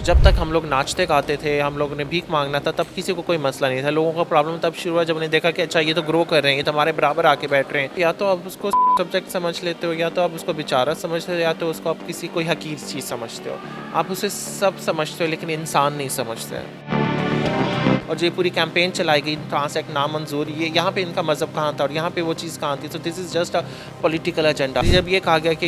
जब तक हम लोग नाचते गाते थे, हम लोगों ने भीख मांगना था, तब किसी को कोई मसला नहीं था। लोगों का प्रॉब्लम तब शुरू हुआ जब उन्हें देखा कि अच्छा ये तो ग्रो कर रहे हैं, ये तो हमारे बराबर आके बैठ रहे हैं। या तो आप उसको सब्जेक्ट समझ लेते हो, या तो आप उसको बेचारा समझते हो, या तो उसको आप किसी कोई हकीर चीज़ समझते हो। आप उसे सब समझते हो लेकिन इंसान नहीं समझते। और जो पूरी कैंपेन चलाई गई ट्रांस एक्ट नामंजूर, ये यहाँ पे इनका मज़हब कहाँ था और यहाँ पे वो चीज़ कहाँ थी। So this is just a political agenda. जब ये कहा गया कि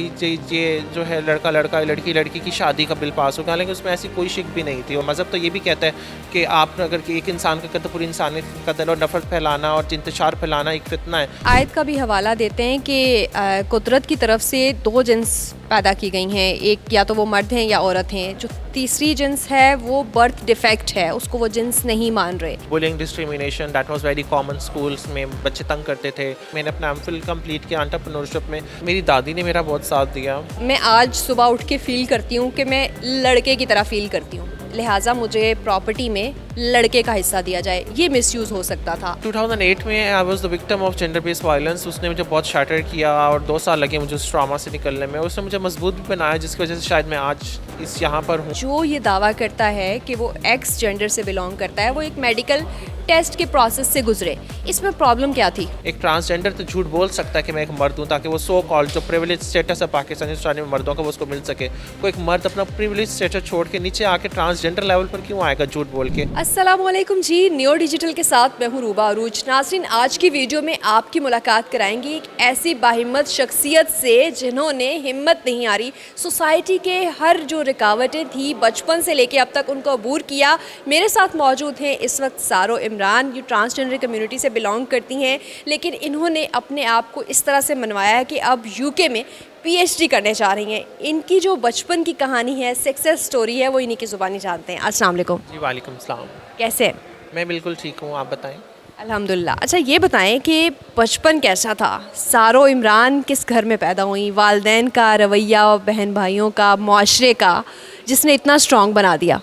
ये जो है लड़का लड़का लड़की लड़की की शादी का बिल पास हो गया, हालांकि उसमें ऐसी कोई शिक भी नहीं थी। और मज़हब तो ये भी कहता है कि आप अगर एक इंसान का कत्ल पूरी इंसानियत का कत्ल और नफरत फैलाना और इंतशार फैलाना एक फितना है। आयत का भी हवाला देते हैं कि कुदरत की तरफ से दो जिन्स पैदा की गई हैं, एक या तो वो मर्द हैं या औरत हैं, जो तीसरी जिन्स है वो बर्थ डिफेक्ट है, उसको वो जिन्स नहीं मान रहे। Bullying discrimination that was very common schools में, बच्चे तंग करते थे। मैंने अपना एमफिल कंप्लीट किया एंटरप्रेन्योरशिप में। मेरी दादी ने मेरा बहुत साथ दिया। मैं आज सुबह उठ के फील करती हूँ कि मैं लड़के की तरह फील करती हूँ, लिहाजा मुझे प्रॉपर्टी में लड़के का हिस्सा दिया जाए। ये मिसयूज़ हो सकता था। 2008 में I was the victim of gender based violence. उसने मुझे बहुत शैटर किया और 2 साल लगे मुझे उस ट्रॉमा से निकलने में। उसने मुझे मजबूत भी बनाया, जिसकी वजह से शायद मैं आज इस यहाँ पर हूँ। जो ये दावा करता है कि वो एक्स जेंडर से बिलोंग करता है, वो एक मेडिकल टेस्ट के प्रोसेस से गुजरे। इसमें प्रॉब्लम क्या थी? एक ट्रांसजेंडर तो झूठ बोल सकता है कि मैं एक मर्द हूँ, ताकि वो सो कॉल्ड जो प्रिविलेज स्टेटस है पाकिस्तानी में मर्दों का वो उसको मिल सके। कोई एक मर्द अपना प्रिविलेज स्टेटस छोड़ के नीचे आके ट्रांसजेंडर लेवल पर क्यों आएगा झूठ बोल के? अस्सलामुअलैकुम जी, न्यो डिजिटल के साथ मैं हूँ रूबा अरूज। नाज़रीन, आज की वीडियो में आपकी मुलाकात कराएंगे एक ऐसी बाहिम्मत शख्सियत से जिन्होंने हिम्मत नहीं हारी, सोसाइटी के हर जो रुकावटें थी बचपन से लेके अब तक उनको अबूर किया। मेरे साथ मौजूद हैं इस वक्त सारो इमरान। ये ट्रांसजेंडर कम्युनिटी से बिलोंग करती हैं, लेकिन इन्होंने अपने आप को इस तरह से मनवाया है कि अब यूके में पीएचडी करने जा रही हैं। इनकी जो बचपन की कहानी है, सक्सेस स्टोरी है, वो इन्हीं की ज़ुबानी जानते हैं। अस्सलाम वालेकुम। जी वालेकुम सलाम। कैसे हैं? मैं बिल्कुल ठीक हूँ, आप बताएं। अल्हम्दुलिल्लाह। अच्छा, ये बताएं कि बचपन कैसा था? सारो इमरान किस घर में पैदा हुई? वालदैन का रवैया, बहन भाइयों का, मुआशरे का, जिसने इतना स्ट्रॉन्ग बना दिया?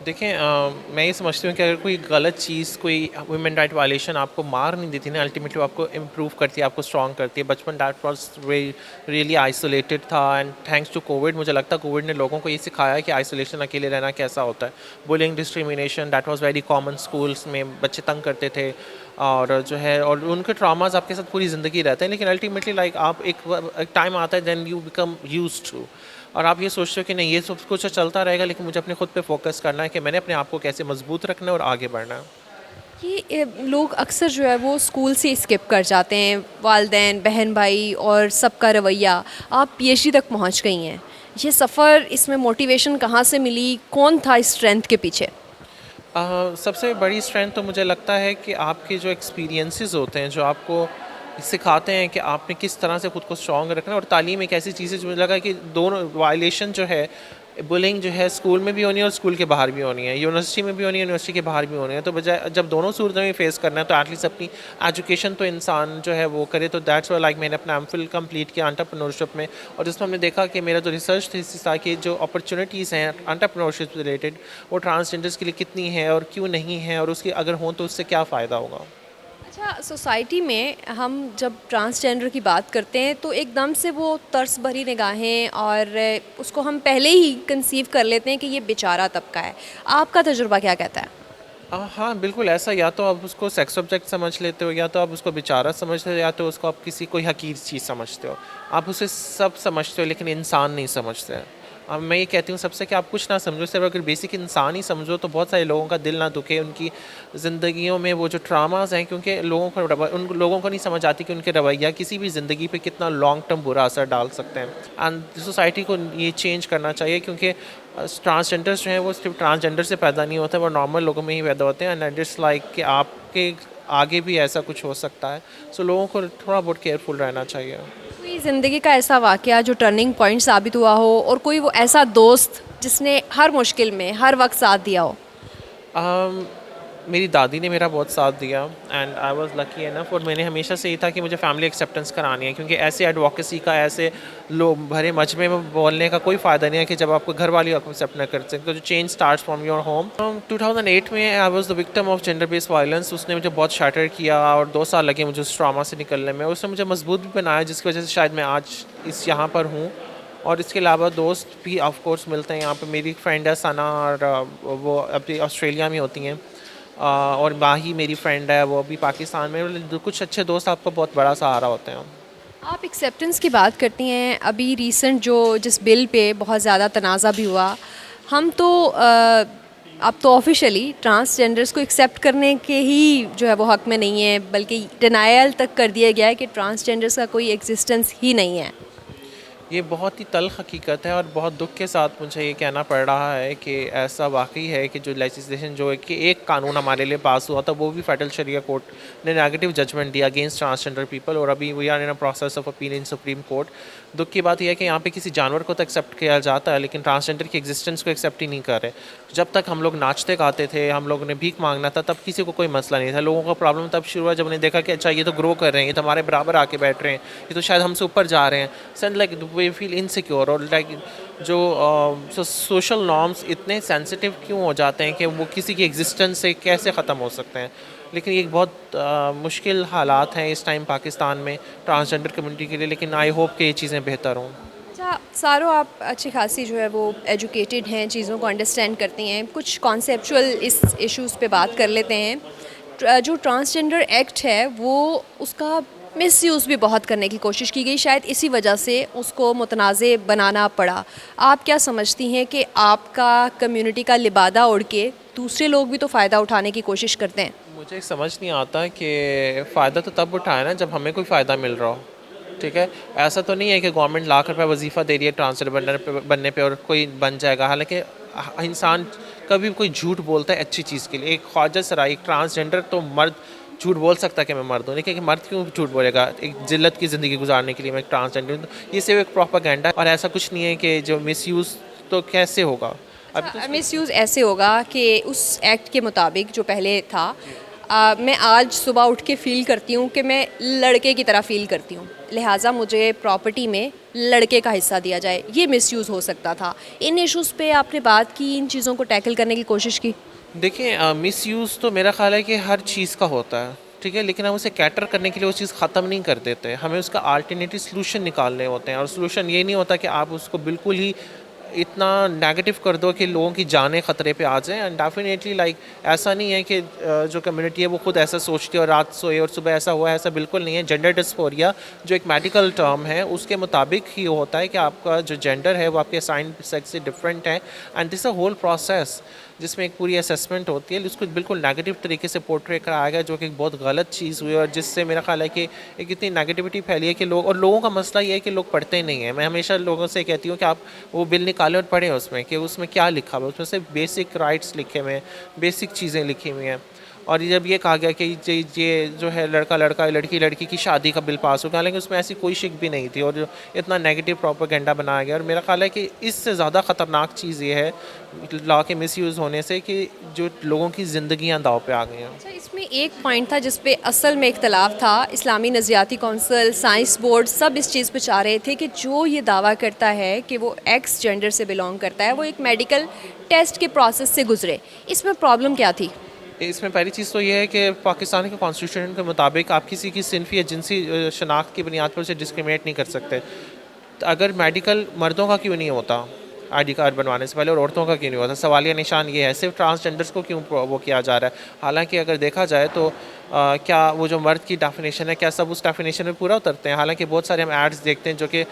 देखें, मैं ये समझती हूँ कि अगर कोई गलत चीज़, कोई वुमेन राइट वायलेशन आपको मार नहीं देती ना, अल्टीमेटली आपको इम्प्रूव करती है, आपको स्ट्रॉन्ग करती है। बचपन दैट वाज रियली आइसोलेटेड था, एंड थैंक्स टू कोविड, मुझे लगता है कोविड ने लोगों को ये सिखाया कि आइसोलेशन, अकेले रहना कैसा होता है। Bullying discrimination that was very common schools में, बच्चे तंग करते थे और जो है और उनके ट्रामाज आपके साथ पूरी ज़िंदगी रहते हैं। लेकिन अल्टीमेटली लाइक आप एक टाइम आता है then you become used to, और आप ये सोचते हो कि नहीं ये सब कुछ तो चलता रहेगा, लेकिन मुझे अपने खुद पे फोकस करना है कि मैंने अपने आप को कैसे मजबूत रखना है और आगे बढ़ना है। ये लोग अक्सर जो है वो स्कूल से स्किप कर जाते हैं। वालदैन, बहन भाई और सबका रवैया, आप पीएचडी तक पहुंच गई हैं। ये सफ़र, इसमें मोटिवेशन कहाँ से मिली? कौन था इस स्ट्रेंथ के पीछे? सबसे बड़ी स्ट्रेंथ तो मुझे लगता है कि आपके जो एक्सपीरियंसेस होते हैं, जो आपको सिखाते हैं कि आपने किस तरह से खुद को स्ट्रॉन्ग रखना है। और तालीम एक ऐसी चीज़ है जो मुझे लगा कि दोनों वायलेशन जो है, बुलिंग जो है, स्कूल में भी होनी है और स्कूल के बाहर भी होनी है, यूनिवर्सिटी में भी होनी है, यूनिवर्सिटी के बाहर भी होनी है। तो बजाय जब दोनों सूरतों में फेस करना है तो एटलीस्ट अपनी एजुकेशन तो इंसान जो है वो करे। तो दैट्स व्हाई लाइक मैंने अपना एमफिल कंप्लीट किया एंटरप्रेन्योरशिप में, और जिसमें हमने देखा कि मेरा जो रिसर्च थीसिस था कि जो अपॉर्चुनिटीज़ हैं एंटरप्रेन्योरशिप रिलेटेड, वो ट्रांसजेंडर्स के लिए कितनी है और क्यों नहीं है, और उसकी अगर हों तो उससे क्या फ़ायदा होगा। अच्छा, सोसाइटी में हम जब ट्रांसजेंडर की बात करते हैं तो एकदम से वो तर्स भरी निगाहें और उसको हम पहले ही कंसीव कर लेते हैं कि ये बेचारा तबका है। आपका तजुर्बा क्या कहता है? हाँ बिल्कुल ऐसा, या तो आप उसको सेक्स ऑब्जेक्ट समझ लेते हो, या तो आप उसको बेचारा समझते हो, या तो उसको आप किसी कोई हकीर चीज़ समझते हो। आप उसे सब समझते हो लेकिन इंसान नहीं समझते। अब मैं ये कहती हूँ सबसे कि आप कुछ ना समझो, सिर्फ अगर बेसिक इंसान ही समझो तो बहुत सारे लोगों का दिल ना दुखे, उनकी ज़िंदगियों में वो जो ट्रामाज हैं, क्योंकि उन लोगों को नहीं समझ आती कि उनके रवैया किसी भी ज़िंदगी पे कितना लॉन्ग टर्म बुरा असर डाल सकते हैं। एंड सोसाइटी को ये चेंज करना चाहिए, क्योंकि ट्रांसजेंडर्स जो हैं वो सिर्फ ट्रांसजेंडर से पैदा नहीं होते, वो नॉर्मल लोगों में ही पैदा होते हैं। एंड इट्स लाइक कि आपके आगे भी ऐसा कुछ हो सकता है। सो लोगों को थोड़ा बहुत केयरफुल रहना चाहिए। कोई ज़िंदगी का ऐसा वाक़या जो टर्निंग पॉइंट साबित हुआ हो, और कोई वो ऐसा दोस्त जिसने हर मुश्किल में हर वक्त साथ दिया हो? मेरी दादी ने मेरा बहुत साथ दिया, and I was lucky enough. और मैंने हमेशा से ये था कि मुझे फैमिली एक्सेप्टेंस करानी है, क्योंकि ऐसे एडवोकेसी का, ऐसे लोग भरे मजमे में बोलने का कोई फ़ायदा नहीं है कि जब आपको घर वाले आपको एक्सेप्ट न कर सकते। जो change starts from your home. 2008 में I was the victim of gender based violence. उसने मुझे बहुत शैटर किया और 2 साल लगे मुझे उस ट्रॉमा से निकलने में। उसने मुझे मजबूत भी बनाया, जिसकी वजह से शायद मैं आज इस यहाँ पर हूँ। और इसके अलावा दोस्त भी ऑफ कोर्स मिलते हैं यहाँ पे। मेरी फ्रेंड है सना, और वो अभी ऑस्ट्रेलिया में होती हैं, और माही मेरी फ्रेंड है, वो अभी पाकिस्तान में। कुछ अच्छे दोस्त आपको बहुत बड़ा सहारा होते हैं। आप एक्सेप्टेंस की बात करती हैं, अभी रिसेंट जिस बिल पे बहुत ज़्यादा तनाज़ा भी हुआ, हम तो अब तो ऑफिशियली ट्रांसजेंडर्स को एक्सेप्ट करने के ही जो है वो हक़ में नहीं है, बल्कि डिनायल तक कर दिया गया है कि ट्रांसजेंडर्स का कोई एग्जिस्टेंस ही नहीं है। ये बहुत ही तल्ख़ हकीकत है, और बहुत दुख के साथ मुझे ये कहना पड़ रहा है कि ऐसा वाकई है कि जो लेजिस्लेशन जो है कि एक कानून हमारे लिए पास हुआ था, वो भी फेडरल शरिया कोर्ट ने नेगेटिव जजमेंट दिया अगेंस्ट ट्रांसजेंडर पीपल, और अभी we are in a process of appeal in Supreme Court. दुख की बात यह है कि यहाँ पे किसी जानवर को तो एक्सेप्ट किया जाता है, लेकिन ट्रांसजेंडर की एग्जिस्टेंस को एक्सेप्ट ही नहीं कर रहे। जब तक हम लोग नाचते गाते थे, हम लोगों ने भीख मांगना था, तब किसी को कोई मसला नहीं था। लोगों का प्रॉब्लम तब शुरू हुआ जब उन्हें देखा कि अच्छा ये तो ग्रो कर रहे हैं, ये तो हमारे बराबर आके बैठ रहे हैं, ये तो शायद हमसे ऊपर जा रहे हैं। So like we feel insecure, और लाइक जो सोशल नॉर्म्स इतने सेंसिटिव क्यों हो जाते हैं कि वो किसी की एग्जिस्टेंस से कैसे ख़त्म हो सकते हैं। लेकिन ये बहुत मुश्किल हालात हैं इस टाइम पाकिस्तान में ट्रांसजेंडर कम्युनिटी के लिए, लेकिन आई होप कि ये चीज़ें बेहतर हों। अच्छा सारो, आप अच्छी खासी जो है वो एजुकेटेड हैं, चीज़ों को अंडरस्टैंड करती हैं, कुछ कॉन्सेप्चुअल इस इश्यूज़ पे बात कर लेते हैं। जो ट्रांसजेंडर एक्ट है वो उसका मिसयूज़ भी बहुत करने की कोशिश की गई, शायद इसी वजह से उसको मुतनाज़े बनाना पड़ा। आप क्या समझती हैं कि आपका कम्युनिटी का लिबादा ओढ़ के दूसरे लोग भी तो फ़ायदा उठाने की कोशिश करते हैं? मुझे समझ नहीं आता कि फ़ायदा तो तब उठाए ना जब हमें कोई फ़ायदा मिल रहा हो। ठीक है, ऐसा तो नहीं है कि गवर्नमेंट लाख रुपए वजीफ़ा दे रही है ट्रांसजेंडर बनने पे और कोई बन जाएगा। हालांकि इंसान कभी कोई झूठ बोलता है अच्छी चीज़ के लिए। एक ख्वाजा सराय, एक ट्रांसजेंडर तो मर्द झूठ बोल सकता है कि मैं मर्द हूँ, लेकिन कि मर्द क्यों झूठ बोलेगा एक जिल्लत की ज़िंदगी गुजारने के लिए मैं ट्रांसजेंडर हूँ। ये सिर्फ एक प्रोपेगेंडा है, और ऐसा कुछ नहीं है कि जो मिसयूज़ तो कैसे होगा। अभी तो मिसयूज़ ऐसे होगा कि उस एक्ट के मुताबिक जो पहले था, मैं आज सुबह उठ के फ़ील करती हूँ कि मैं लड़के की तरह फ़ील करती हूँ, लिहाजा मुझे प्रॉपर्टी में लड़के का हिस्सा दिया जाए, ये मिसयूज़ हो सकता था। इन इश्यूज़ पे आपने बात की, इन चीज़ों को टैकल करने की कोशिश की? देखिए, मिसयूज़ तो मेरा ख़्याल है कि हर चीज़ का होता है, ठीक है, लेकिन हम उसे कैटर करने के लिए वो चीज़ ख़त्म नहीं कर देते। हमें उसका अल्टरनेटिव सॉल्यूशन निकालने होते हैं, और सॉल्यूशन ये नहीं होता कि आप उसको बिल्कुल ही इतना नेगेटिव कर दो कि लोगों की जानें ख़तरे पे आ जाएं। एंड डेफिनेटली लाइक ऐसा नहीं है कि जो कम्युनिटी है वो खुद ऐसा सोचती है और रात सोए और सुबह ऐसा हुआ है, ऐसा बिल्कुल नहीं है। जेंडर डिस्फोरिया जो एक मेडिकल टर्म है उसके मुताबिक ही होता है कि आपका जो जेंडर है वो आपके असाइंड सेक्स से डिफरेंट है। And this a whole process जिसमें एक पूरी असेसमेंट होती है, उसको बिल्कुल नेगेटिव तरीके से पोर्ट्रे कराया गया, जो कि एक बहुत गलत चीज़ हुई, और जिससे मेरा ख्याल है कि एक इतनी नेगेटिविटी फैली है कि लोगों का मसला ये है कि लोग पढ़ते नहीं हैं। मैं हमेशा लोगों से कहती हूँ कि आप वो बिल निकालें और पढ़ें उसमें कि उसमें क्या लिखा हुआ है। उसमें सिर्फ बेसिक राइट्स लिखे हुए हैं, बेसिक चीज़ें लिखी हुई हैं। और जब ये कहा गया कि ये जो है लड़का लड़का लड़की लड़की की शादी का बिल पास हो गया, हालांकि उसमें ऐसी कोई शिक भी नहीं थी, और जो इतना नेगेटिव प्रोपेगेंडा बनाया गया। और मेरा ख्याल है कि इससे ज़्यादा ख़तरनाक चीज़ ये है लॉ के मिसयूज़ होने से कि जो लोगों की ज़िंदगियाँ दाव पे आ गई हैं। अच्छा, इसमें एक पॉइंट था जिस पे असल में इख्तलाफ था। इस्लामी नज़रियाती कौंसिल, साइंस बोर्ड सब इस चीज़ पे चाह रहे थे कि जो ये दावा करता है कि वो एक्स जेंडर से बिलोंग करता है, वो एक मेडिकल टेस्ट के प्रोसेस से गुजरे। इसमें प्रॉब्लम क्या थी? इसमें पहली चीज़ तो ये है कि पाकिस्तान के कॉन्स्टिट्यूशन के मुताबिक आप किसी की सिनफी या जिनसी शनाख्त की बुनियाद पर उसे डिस्क्रिमिनेट नहीं कर सकते। तो अगर मेडिकल मर्दों का क्यों नहीं होता आईडी कार्ड बनवाने से पहले, और औरतों का क्यों नहीं होता? सवालिया निशान ये है, सिर्फ ट्रांसजेंडर्स को क्यों वो किया जा रहा है? हालांकि अगर देखा जाए तो क्या वो जो मर्द की डेफिनेशन है, क्या सब उस डेफिनेशन में पूरा उतरते हैं? हालांकि बहुत सारे हम एड्स देखते हैं जो कि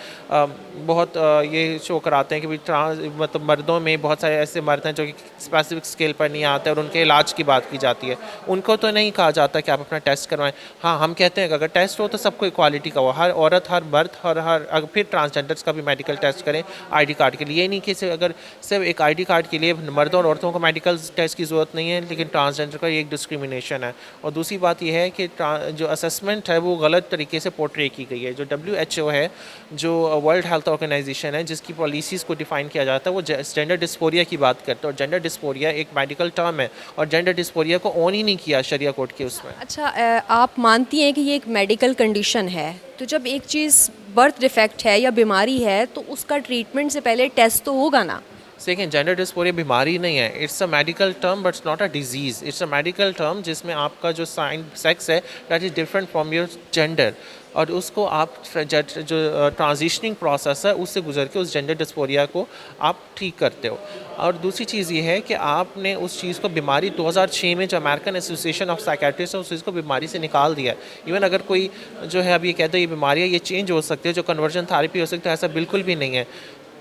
बहुत ये शो कराते हैं कि भाई मतलब मर्दों में बहुत सारे ऐसे मर्द हैं जो कि स्पेसिफिक स्केल पर नहीं आते, और उनके इलाज की बात की जाती है। उनको तो नहीं कहा जाता कि आप अपना टेस्ट करवाएं। हाँ, हम कहते हैं कि अगर टेस्ट हो तो सबको इक्वालिटी का हो, हर औरत, हर मर्द, हर फिर ट्रांसजेंडर्स का भी मेडिकल टेस्ट करें आई.डी. कार्ड के लिए। ये नहीं कि अगर सिर्फ एक आई.डी. कार्ड के लिए मर्दों और औरतों को मेडिकल टेस्ट की ज़रूरत नहीं है, लेकिन ट्रांसजेंडर का ये एक डिस्क्रिमिनेशन है। और दूसरी बात यह है कि जो असेसमेंट है वो गलत तरीके से पोर्ट्रे की गई है। जो WHO है, जो वर्ल्ड हेल्थ ऑर्गेनाइजेशन है, जिसकी पॉलिसीज़ को डिफ़ाइन किया जाता है, वो जेंडर डिस्फोरिया की बात करता है, और जेंडर डिस्फोरिया एक मेडिकल टर्म है, और जेंडर डिस्फोरिया को ऑन ही नहीं किया शरिया कोर्ट के उसमें। अच्छा, आप मानती हैं कि ये एक मेडिकल कंडीशन है, तो जब एक चीज़ बर्थ डिफेक्ट है या बीमारी है तो उसका ट्रीटमेंट से पहले टेस्ट तो होगा ना? सेकेंड, जेंडर डिस्फोरिया बीमारी नहीं है, it's a medical term but not a disease. It's a medical term जिसमें आपका जो साइन सेक्स है that is different from your gender. और उसको आप जो ट्रांजिशनिंग प्रोसेस है उससे गुजर के उस जेंडर डिस्फोरिया को आप ठीक करते हो। और दूसरी चीज़ ये है कि आपने उस चीज़ को बीमारी 2006 में जो अमेरिकन एसोसिएशन ऑफ साइकेट्रिस्ट है उस चीज़ को बीमारी से निकाल दिया है। इवन अगर कोई जो है अब ये कहते हैं ये बीमारी है, ये चेंज हो सकती है, जो कन्वर्जन थेरेपी हो सकती है, ऐसा बिल्कुल भी नहीं है।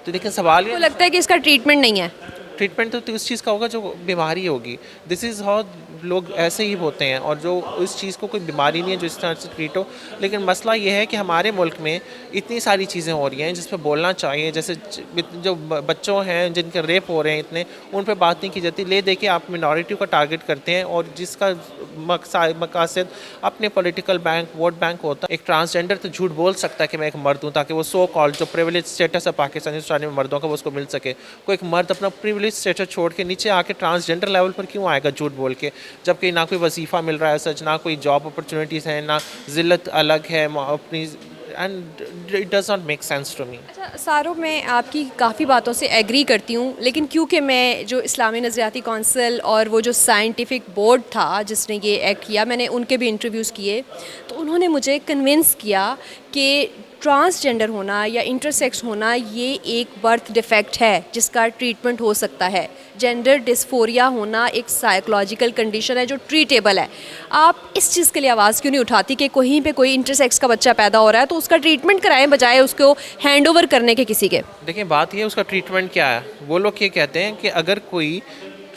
तो लेकिन सवाल आपको ये लगता है कि इसका ट्रीटमेंट नहीं है? ट्रीटमेंट तो उस चीज़ का होगा जो बीमारी होगी। दिस इज़ हाउ लोग ऐसे ही होते हैं, और जो इस चीज़ को कोई बीमारी नहीं है जो इस तरह से ट्रीट हो। लेकिन मसला ये है कि हमारे मुल्क में इतनी सारी चीज़ें हो रही हैं जिस पे बोलना चाहिए, जैसे जो बच्चों हैं जिनके रेप हो रहे हैं इतने, उन पे बात नहीं की जाती। ले दे के आप मिनॉरिटी को टारगेट करते हैं, और जिसका मकसद अपने पॉलिटिकल बैंक, वोट बैंक होता है। एक ट्रांसजेंडर तो झूठ बोल सकता है कि मैं एक मर्द हूँ, ताकि वो सो कॉल्ड जो प्रिविलेज स्टेटस है पाकिस्तानी सोसाइटी में मर्दों का वो उसको मिल सके। कोई एक मर्द अपना प्रिविलेज स्टेटस छोड़ के नीचे आके ट्रांसजेंडर लेवल पर क्यों आएगा झूठ बोल के, जबकि ना कोई वजीफ़ा मिल रहा है सच, ना कोई जॉब अपॉर्चुनिटीज़ हैं, ना ज़िल्लत अलग है अपनी, and it does not make sense to me. अच्छा सारो, मैं आपकी काफ़ी बातों से एग्री करती हूँ, लेकिन क्योंकि मैं जो इस्लामी नज़रियाती कौंसिल और वो जो साइंटिफिक बोर्ड था जिसने ये एक्ट किया, मैंने उनके भी इंटरव्यूज़ किए, तो उन्होंने मुझे कन्विंस किया कि ट्रांसजेंडर होना या इंटरसेक्स होना ये एक बर्थ डिफेक्ट है जिसका ट्रीटमेंट हो सकता है। जेंडर डिस्फोरिया होना एक साइकोलॉजिकल कंडीशन है जो ट्रीटेबल है। आप इस चीज़ के लिए आवाज़ क्यों नहीं उठाती कि कहीं पे कोई इंटरसेक्स का बच्चा पैदा हो रहा है तो उसका ट्रीटमेंट कराएं बजाय उसको हैंड ओवर करने के किसी के? देखिए बात ये है, उसका ट्रीटमेंट क्या है। वो लोग ये कहते हैं कि अगर कोई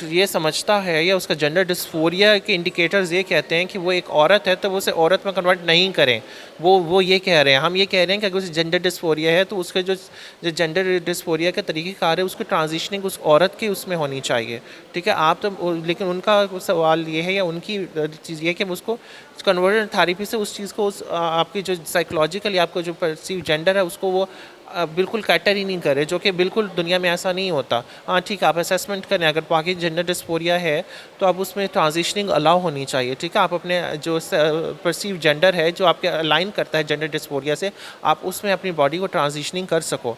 ये समझता है या उसका जेंडर डिस्फोरिया के इंडिकेटर्स ये कहते हैं कि वो एक औरत है, तो वो उसे औरत में कन्वर्ट नहीं करें। वो ये कह रहे हैं, हम ये कह रहे हैं कि अगर उसे जेंडर डिस्फोरिया है तो उसके जो जेंडर डिस्फोरिया का तरीक़ेकार है उसकी ट्रांजिशनिंग उस औरत के उसमें होनी चाहिए। ठीक है, आप तो लेकिन उनका सवाल ये है या उनकी चीज़ ये है कि उसको कन्वर्जन थेरेपी से उस चीज़ को आपकी जो साइकोलॉजिकली आपको जो परसीव जेंडर है उसको वो बिल्कुल कैटर ही नहीं करे, जो कि बिल्कुल दुनिया में ऐसा नहीं होता। हाँ ठीक है, आप असेसमेंट करें, अगर बाकी जेंडर डिस्फोरिया है तो आप उसमें ट्रांजिशनिंग अलाउ होनी चाहिए। ठीक है, आप अपने जो परसीव जेंडर है जो आपके अलाइन करता है जेंडर डिस्फोरिया से, आप उसमें अपनी बॉडी को ट्रांजिशनिंग कर सको।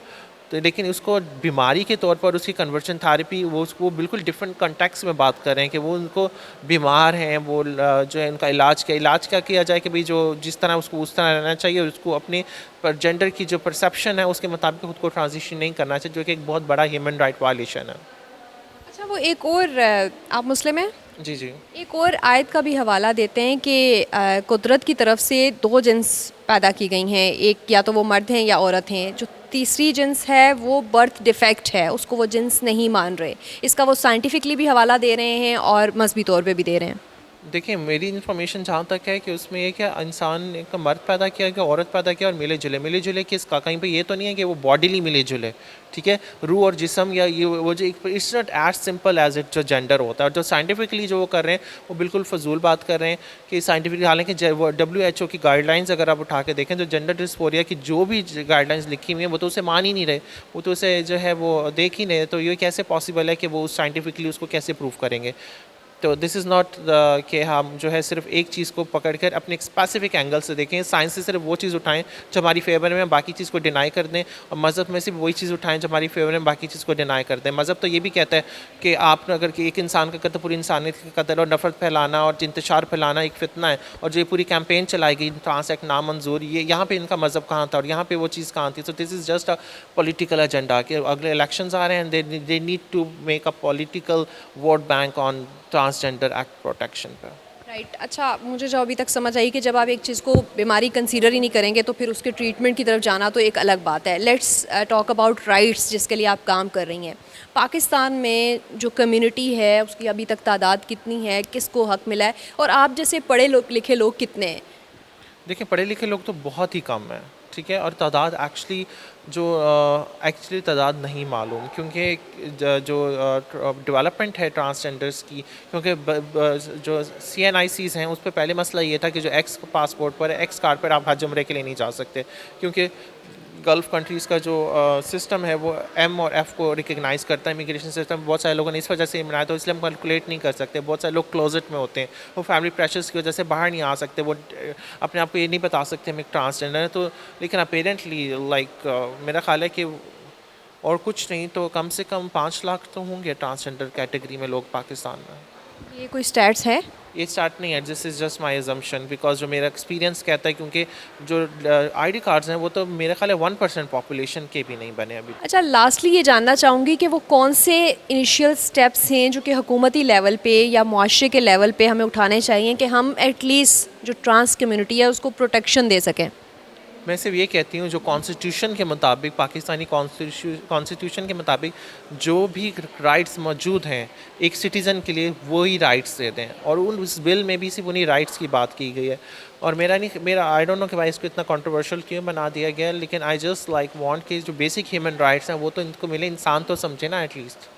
तो लेकिन उसको बीमारी के तौर पर उसकी कन्वर्जन थेरेपी वो बिल्कुल डिफरेंट कॉन्टेक्स्ट में बात कर रहे हैं कि वो उनको बीमार हैं, वो जो है उनका इलाज क्या किया जाए कि भाई जो जिस तरह उसको उस तरह रहना चाहिए, उसको अपने जेंडर की जो परसेप्शन है उसके मुताबिक खुद को ट्रांजिशन नहीं करना चाहिए, जो कि एक बहुत बड़ा ह्यूमन राइट वायलेशन है। अच्छा वो एक और आप मुस्लिम हैं? जी जी। एक और आयत का भी हवाला देते हैं कि कुदरत की तरफ से दो जिन्स पैदा की गई हैं, एक या तो वो मर्द हैं या औरत हैं, जो तीसरी जिन्स है वो बर्थ डिफेक्ट है, उसको वो जिन्स नहीं मान रहे। इसका वो साइंटिफिकली भी हवाला दे रहे हैं और मजहबी तौर पे भी दे रहे हैं। देखिए मेरी इन्फॉर्मेशन जहाँ तक है कि उसमें ये क्या इंसान एक मर्द पैदा किया कि औरत पैदा किया और मिले जुले किसका, कहीं पे ये तो नहीं है कि वो बॉडीली मिले जुले। ठीक है, रूह और जिस्म या ये वो जो it's not as simple as it जो जेंडर होता है। और जो साइंटिफिकली जो वो कर रहे हैं वो बिल्कुल फजूल बात कर रहे हैं कि साइंटिफिकली, हालांकि WHO की गाइडलाइंस अगर आप उठा के देखें तो जेंडर डिस्फोरिया की जो भी गाइडलाइंस लिखी हुई है वो तो उसे मान ही नहीं रहे, वो तो उसे जो है वो देख ही नहीं। तो ये कैसे पॉसिबल है कि वो साइंटिफिकली उसको कैसे प्रूव करेंगे। तो दिस इज़ नॉट कि हम जो है सिर्फ एक चीज़ को पकड़कर अपने एक स्पेसिफिक एंगल से देखें। साइंस से सिर्फ वो चीज़ उठाएं जो हमारी फेवर में, बाकी चीज़ को डिनाई कर दें, और मज़हब में सिर्फ वही चीज़ उठाएं जो हमारी फेवर में, बाकी चीज़ को डिनाई कर दें। मज़हब तो ये भी कहता है कि आप अगर कि एक इंसान का कत्ल पूरी इंसानियत का कत्ल और नफरत फैलाना और इंतशार फैलाना एक फितना है, और जो ये पूरी कैंपेन चलाई गई ट्रांस एक्ट नामंजूर, ये यहाँ पे इनका मज़हब कहाँ था और यहाँ पे वो चीज़ कहाँ थी। So this is just a political agenda कि अगले इलेक्शंस आ रहे हैं, they need to make a political vote bank on transgender act protection पर। राइट अच्छा, मुझे जो अभी तक समझ आई कि जब आप एक चीज़ को बीमारी कंसीडर ही नहीं करेंगे तो फिर उसके ट्रीटमेंट की तरफ जाना तो एक अलग बात है। लेट्स टॉक अबाउट राइट्स, जिसके लिए आप काम कर रही हैं। पाकिस्तान में जो कम्युनिटी है उसकी अभी तक तादाद कितनी है, किसको हक मिला है, और आप जैसे पढ़े लिखे लोग कितने हैं? देखिए पढ़े लिखे लोग तो बहुत ही कम हैं, ठीक है, और तादाद एक्चुअली तादाद नहीं मालूम, क्योंकि जो डेवलपमेंट है ट्रांसजेंडर्स की, क्योंकि जो CNICs हैं उस पर पहले मसला ये था कि जो एक्स पासपोर्ट पर है, एक्स कार्ड पर आप हज उम्रे के लिए नहीं जा सकते, क्योंकि गल्फ़ कंट्रीज़ का जो सिस्टम है वो M और F को रिकग्नाइज़ करता है इमिग्रेशन सिस्टम। बहुत सारे लोगों ने इस वजह से बनाया, तो इसलिए हम कैलकुलेट नहीं कर सकते। बहुत सारे लोग क्लोजेट में होते हैं, वो फैमिली प्रेशर्स की वजह से बाहर नहीं आ सकते, वो अपने आप को ये नहीं बता सकते हम एक ट्रांसजेंडर है। तो लेकिन अपेरेंटली मेरा ख्याल है कि और कुछ नहीं तो कम से कम 5 लाख तो होंगे ट्रांसजेंडर कैटेगरी में लोग पाकिस्तान में। ये कोई स्टैट्स है? ये स्टार्ट नहीं है, this is just my assumption, because जो मेरा एक्सपीरियंस कहता है, क्योंकि जो आईडी कार्ड्स हैं वो तो मेरे ख्याल है 1% पॉपुलेशन के भी नहीं बने अभी। अच्छा, लास्टली ये जानना चाहूँगी कि वो कौन से इनिशियल स्टेप्स हैं जो कि हुकूमती लेवल पे या मुआशरे के लेवल पे हमें उठाने चाहिए कि हम एटलीस्ट जो ट्रांस कम्युनिटी है उसको प्रोटेक्शन दे सकें? मैं सिर्फ ये कहती हूँ, जो कॉन्स्टिट्यूशन के मुताबिक, पाकिस्तानी कॉन्स्टिट्यूशन के मुताबिक जो भी राइट्स मौजूद हैं एक सिटीज़न के लिए, वही राइट्स देते हैं, और उस बिल में भी सिर्फ उन्हीं राइट्स की बात की गई है। और मेरा आई डोंट नो कि भाई इसको इतना कंट्रोवर्शियल क्यों बना दिया गया, लेकिन आई जस्ट लाइक वांट कि जो बेसिक ह्यूमन राइट्स हैं वो तो इनको मिले, इंसान तो समझे ना एटलीस्ट।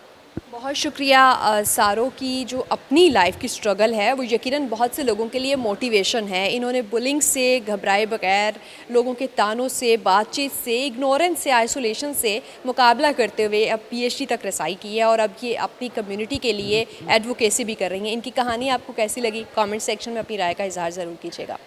बहुत शुक्रिया सारों की जो अपनी लाइफ की स्ट्रगल है वो यकीनन बहुत से लोगों के लिए मोटिवेशन है। इन्होंने बुलिंग से घबराए बगैर, लोगों के तानों से, बातचीत से, इग्नोरेंस से, आइसोलेशन से मुकाबला करते हुए अब पीएचडी तक रसाई की है, और अब ये अपनी कम्युनिटी के लिए एडवोकेसी भी कर रही हैं। इनकी कहानी आपको कैसी लगी? कमेंट सेक्शन में अपनी राय का इजहार ज़रूर कीजिएगा।